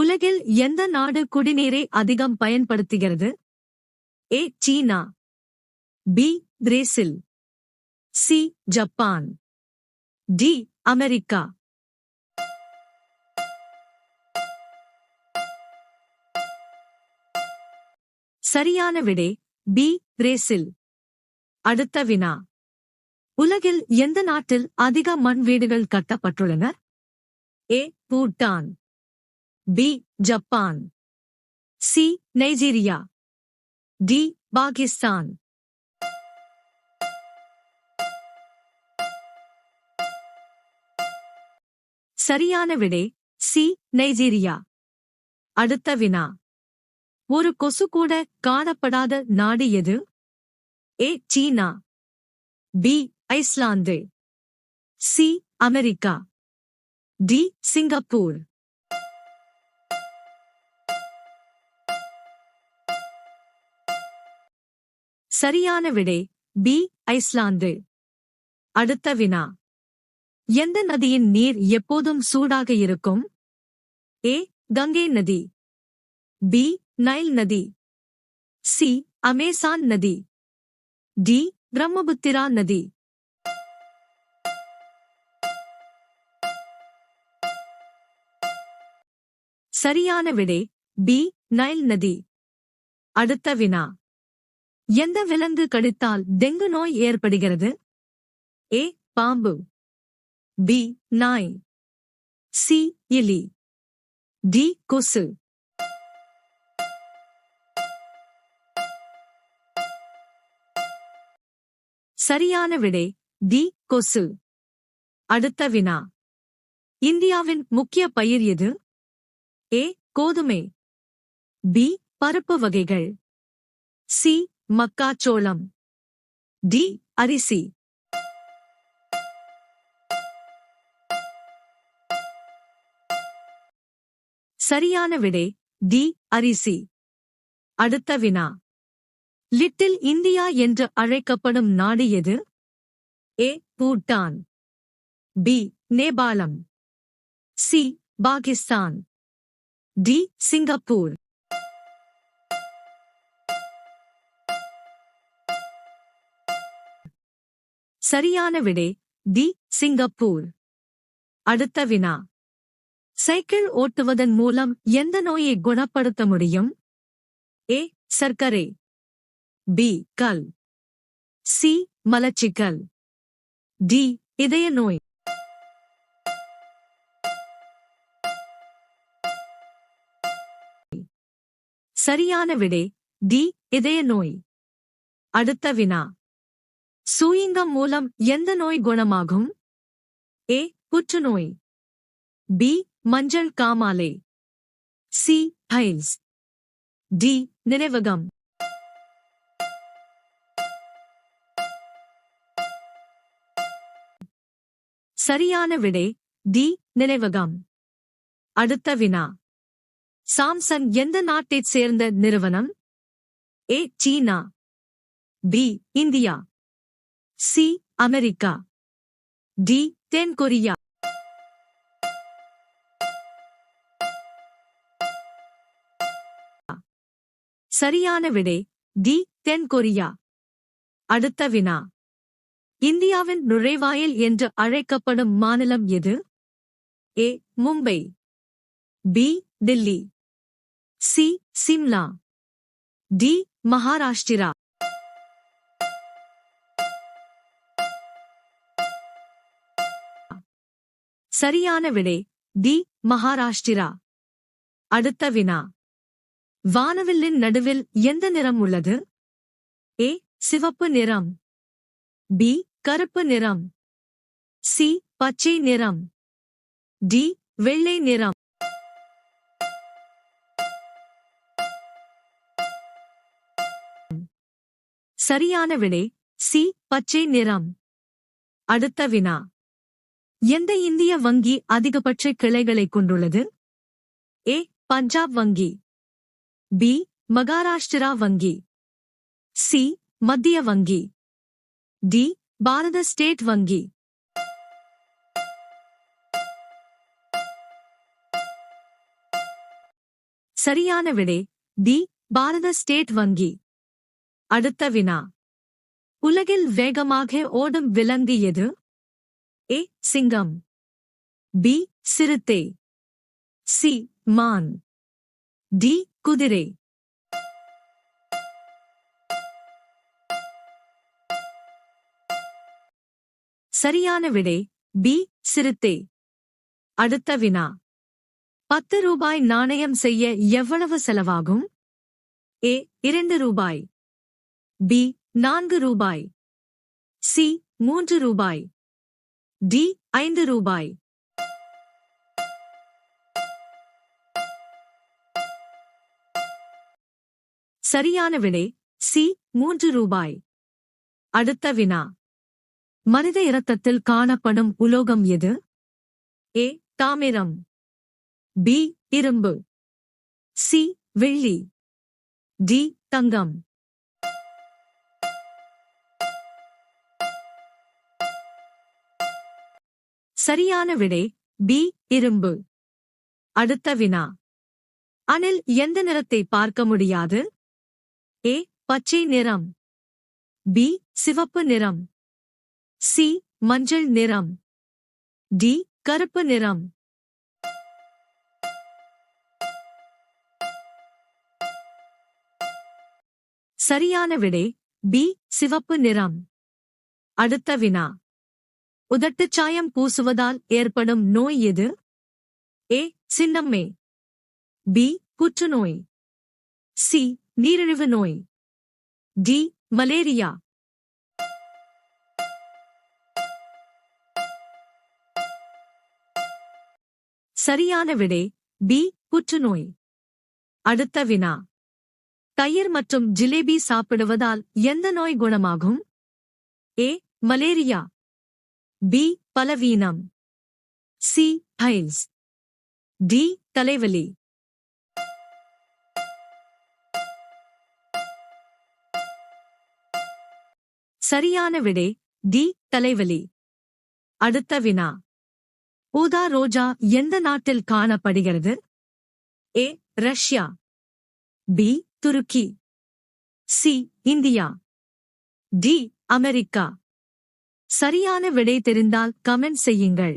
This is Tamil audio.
உலகில் எந்த நாடு குடிநீரை அதிகம் பயன்படுத்துகிறது? A China, B Brazil, C Japan, D America. சரியான விடை பி பிரேசில். அடுத்த வினா. உலகில் எந்த நாட்டில் அதிக மண் வீடுகள் கட்டப்பட்டுள்ளன? A Bhutan, B Japan, C Nigeria, D Pakistan. சரியான விடை சி நைஜீரியா. அடுத்த வினா. ஒரு கொசு கூட காணப்படாத நாடு எது? A China, B Iceland, C America, D Singapore. சரியான விடை பி ஐஸ்லாந்து. அடுத்த வினா. எந்த நதியின் நீர் எப்போதும் சூடாக இருக்கும்? ஏ கங்கை நதி, பி நைல் நதி, சி அமேசான் நதி, டி பிரம்மபுத்திரா நதி. சரியான விடை பி நைல் நதி. அடுத்த வினா. எந்த விலங்கு கடித்தால் டெங்கு நோய் ஏற்படுகிறது? ஏ பாம்பு, பி நாய், சி எலி, டி கொசு. சரியான விடை டி கொசு. அடுத்த வினா. இந்தியாவின் முக்கிய பயிர் எது? ஏ கோதுமை, பி பருப்பு வகைகள், சி மக்காச்சோளம், டி அரிசி. சரியான விடை டி அரிசி. அடுத்த வினா. லிட்டில் இந்தியா என்று அழைக்கப்படும் நாடு எது? ஏ பூட்டான், பி நேபாளம், சி பாகிஸ்தான், டி சிங்கப்பூர். சரியான விடை டி சிங்கப்பூர். அடுத்த வினா. சைக்கிள் ஓட்டுவதன் மூலம் எந்த நோயை குணப்படுத்த முடியும்? ஏ சர்க்கரை, பி கல், சி மலச்சிக்கல், டி இதய நோய். சரியான விடை டி இதய நோய். அடுத்த வினா. சூயிங்கம் மூலம் எந்த நோய் குணமாகும்? ஏ புற்றுநோய், பி மஞ்சள் காமாலை, சி பைல்ஸ், டி நினைவகம். சரியான விடை டி நினைவகம். அடுத்த வினா. சாம்சங் எந்த நாட்டைச் சேர்ந்த நிறுவனம்? A China, B India, C America, D தென் கொரியா. சரியான விடை டி தென் கொரியா. அடுத்த வினா. இந்தியாவின் நுழைவாயில் என்று அழைக்கப்படும் மாநிலம் எது? A Mumbai, B Delhi, C Shimla, D Maharashtra. சரியான விடை டி மகாராஷ்டிரா. அடுத்த வினா. வானவில்லின் நடுவில் எந்த நிறம் உள்ளது? ஏ சிவப்பு நிறம், பி கருப்பு நிறம், சி பச்சை நிறம், டி வெள்ளை நிறம். சரியான விடை சி பச்சை நிறம். அடுத்த வினா. எந்த இந்திய வங்கி அதிகபட்ச கிளைகளை கொண்டுள்ளது? ஏ பஞ்சாப் வங்கி, பி மகாராஷ்டிரா வங்கி, சி மத்திய வங்கி, டி பாரத ஸ்டேட் வங்கி. சரியான விடை டி பாரத ஸ்டேட் வங்கி. அடுத்த வினா. உலகில் வேகமாக ஓடும் விலங்கு எது? ஏ சிங்கம், பி சிறுத்தை, சி மான், டி குதிரை. சரியான விடை பி சிறுத்தை. அடுத்த வினா. 10 ரூபாய் நாணயம் செய்ய எவ்வளவு செலவாகும்? ஏ 2 ரூபாய், பி 4 ரூபாய், சி 3 ரூபாய், டி 5 ரூபாய். சரியான விடை சி 3 ரூபாய். அடுத்த வினா. மனித இரத்தத்தில் காணப்படும் உலோகம் எது? ஏ தாமிரம், பி இரும்பு, சி வெள்ளி, டி தங்கம். சரியான விடை பி இரும்பு. அடுத்த வினா. அணில் எந்த நிறத்தை பார்க்க முடியாது? ஏ பச்சை நிறம், பி சிவப்பு நிறம், சி மஞ்சள் நிறம், டி கருப்பு நிறம். சரியான விடை பி சிவப்பு நிறம். அடுத்த வினா. உதட்டுச் சாயம் பூசுவதால் ஏற்படும் நோய் எது? ஏ சின்னம்மை, பி புற்றுநோய், சி நீரிழிவு நோய், டி மலேரியா. சரியான விடை பி புற்றுநோய். அடுத்த வினா. தயிர் மற்றும் ஜிலேபி சாப்பிடுவதால் எந்த நோய் குணமாகும்? ஏ மலேரியா, பி பலவீனம், சி பைல்ஸ், டி தலைவலி. சரியான விடை டி தலைவலி. அடுத்த வினா. ஊதா ரோஜா எந்த நாட்டில் காணப்படுகிறது? ஏ ரஷ்யா, பி துருக்கி, சி இந்தியா, டி அமெரிக்கா. சரியான விடை தெரிந்தால் கமெண்ட் செய்யுங்கள்.